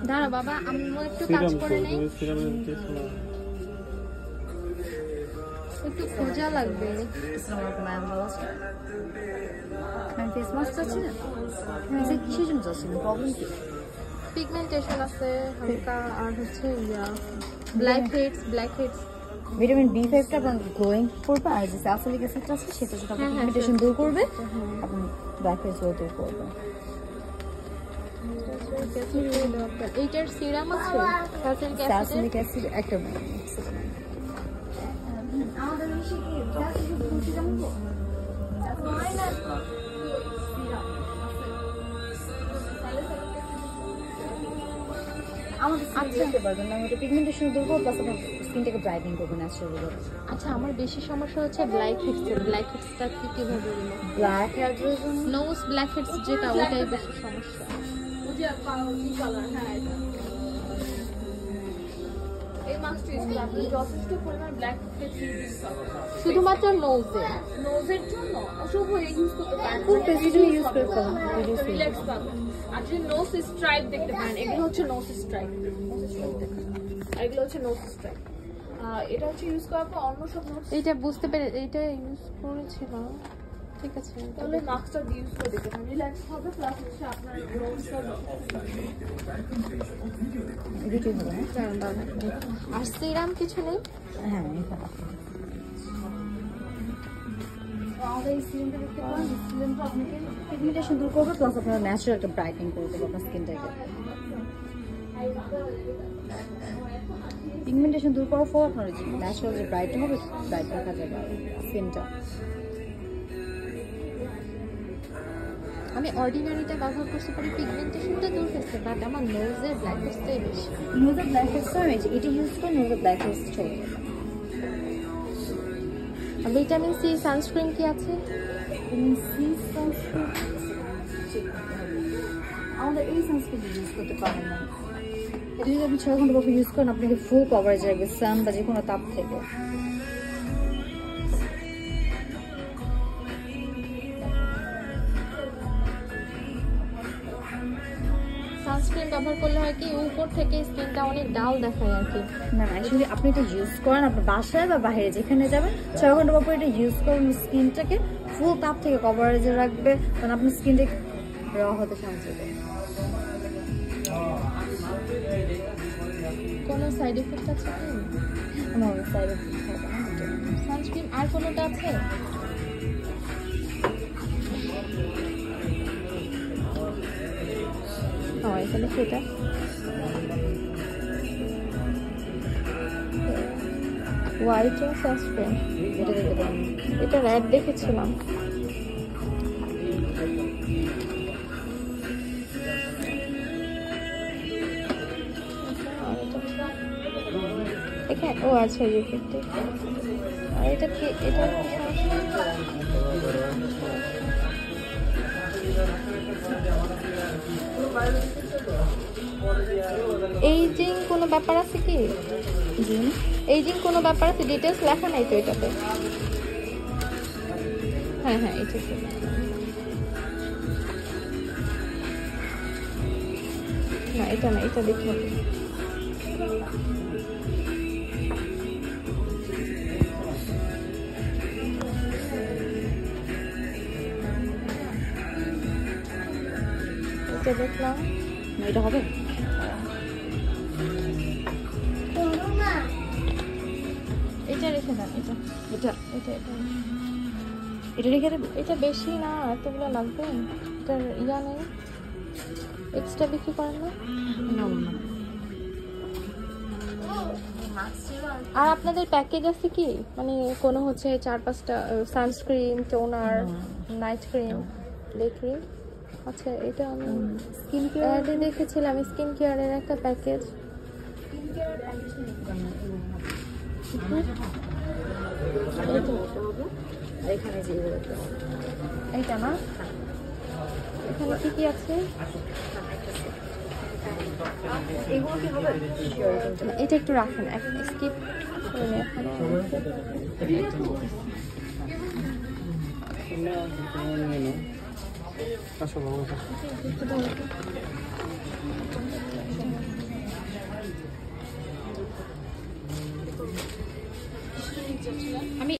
দাঁড়া বাবা, আমি একটু কাজ করে নেই, একটু খোঁজা লাগবে। ফেস মাস্ক আছে না? হ্যাঁ, কিসের জন্য যাচ্ছে? প্রবলেম কি? পিগমেন্টেশন আছে হালকা, আর হচ্ছে ব্ল্যাক হেডস। ভিটামিন B5 টা আপনার গ্লোয়িং করবে, আর যে স্যালিসিলিক অ্যাসিড আছে সেটা যেটা পিগমেন্টেশন দূর করবে, আপনি ব্ল্যাক হেডস দূর করবে। এইটার সিরাম আছে, স্যালিসিলিক অ্যাসিড একটা আমাদের বেশি কি স্যালিসিলিক সিরাম গো আমাদের আচ্ছা পারবেন না, ওটা পিগমেন্টেশন দূর করবে, প্লাস আপনার স্কিনটাকে ব্রাইটেনিং করবে ন্যাচারালি। আচ্ছা, আমার বেশি সমস্যা হচ্ছে ব্ল্যাক হেডসটা কিভাবে বলবো? Black heads nose black heads যেটা, ওটাই বেশি সমস্যা। এই মাস্কটা ইউজ করলে আপনি যথেষ্ট পরিমাণ ব্ল্যাক হেডস ইউজ করতে পারবেন শুধুমাত্র নোজের জন্য শুভ ইউজ করতে পারেন, খুব বেশি ইউজ করতে পারেন, রিল্যাক্স পাবেন। আর যে নোজ স্ট্রাইপ দেখতে পারেন, এগুলো হচ্ছে নোজ স্ট্রাইপ, আর এগুলো হচ্ছে নোজ স্ট্রাইপ। এটা হচ্ছে ইউজ করার পর অন্য সব নোজ, এইটা বুঝতে পেরে এইটা ইউজ করেছিলাম। ঠিক আছে, তাহলে মাস্কটা ইউজ করে দেখতে পারেন, রিল্যাক্স হবে, প্লাস হচ্ছে আপনার নোজটা দুটোই হবে। আর সিরাম কিছু নেই? হ্যাঁ, আমাদের এই সিরামটা দেখতে পারেন, সিরামটা আপনাকে পিগমেন্টেশন দূর করবে, প্লাস আপনার ন্যাচারাল একটা ব্রাইটেনিং করে দেবে আপনার স্কিনটাকে। পিগমেন্টেশন দূর করার পর আপনার ন্যাচারাল যে ব্রাইট হবে, ব্রাইট দেখা যাবে স্কিনটা। আমি অর্ডিনারিটা ব্যবহার করতে পারি, পিগমেন্টেশনটা দূর হচ্ছে, বাট আমার নোজের ব্ল্যাক হেডসটাই বেশি। নোজের ব্ল্যাক হেডসটা এটা ইউজ করে নোজের ব্ল্যাক হেডস চলে যাবে। ভিটামিন সি সানস্ক্রিন কি আছে? ভিটামিন সি সানস্ক্রিন আমাদের এই সানস্ক্রিন ইউজ করতে পারেন না। এটা যদি আপনি 6 ঘন্টা পর ইউজ করেন, আপনাকে ফুল কভারেজ রাখবে সান বা যে কোনো তাপ থেকে। সানস্ক্রিন ব্যবহার করলে হয় কি, উপর থেকে স্কিনটা অনেক ডাল দেখায় আর কি। না অ্যাকচুয়ালি আপনি এটা ইউজ করেন আপনার বাসায় বা বাইরে যেখানে যাবেন, 6 ঘন্টা পর এটা ইউজ করেন, স্কিনটাকে ফুল তাপ থেকে কভারেজে রাখবে, কারণ আপনার স্কিনটা র হতে সাহায্য করবে। কোনো সাইড এফেক্ট আছে কি? আমার সাইড এফেক্ট হবে না। সানস্ক্রিন আর কোনোটা আছে? এখানে সেটা হোয়াইট সানস্ক্রিন, এটা দেখতে পারেন, এটা রেড দেখেছিলাম। এখানে ও আচ্ছা, রিফ্লেক্টিভ। আর এটা কি, এটা কি এইজিং কোনো ব্যাপার আছে কি? এইজিং কোনো ব্যাপার আছে? ডিটেলস লেখা নাই তো এটাতে। হ্যাঁ এটা না, এটা না, এটা দেখি। এটা দেখলাম না এটা হবে। এটা রেখে দেন, এটা এটা এটা এটা এটা রেখে দেবো। এটা বেশি না, এতগুলো লাগবে। এটার ইয়া নেই, এক্সট্রা বিক্রি করেন না? না না আর আপনাদের প্যাকেজ আছে কি, মানে কোনো হচ্ছে 4-5টা sunscreen, toner, night cream, day cream? আচ্ছা, এটা আমি স্কিন অ্যাডে দেখেছিলাম স্কিন কেয়ারের একটা প্যাকেজ। এখানে যে এইটা না? এখানে কি কি আছে? এগুলো কি হবে? না, এটা একটু রাখেন, স্কিপ করে নিয়ে এখন। আমি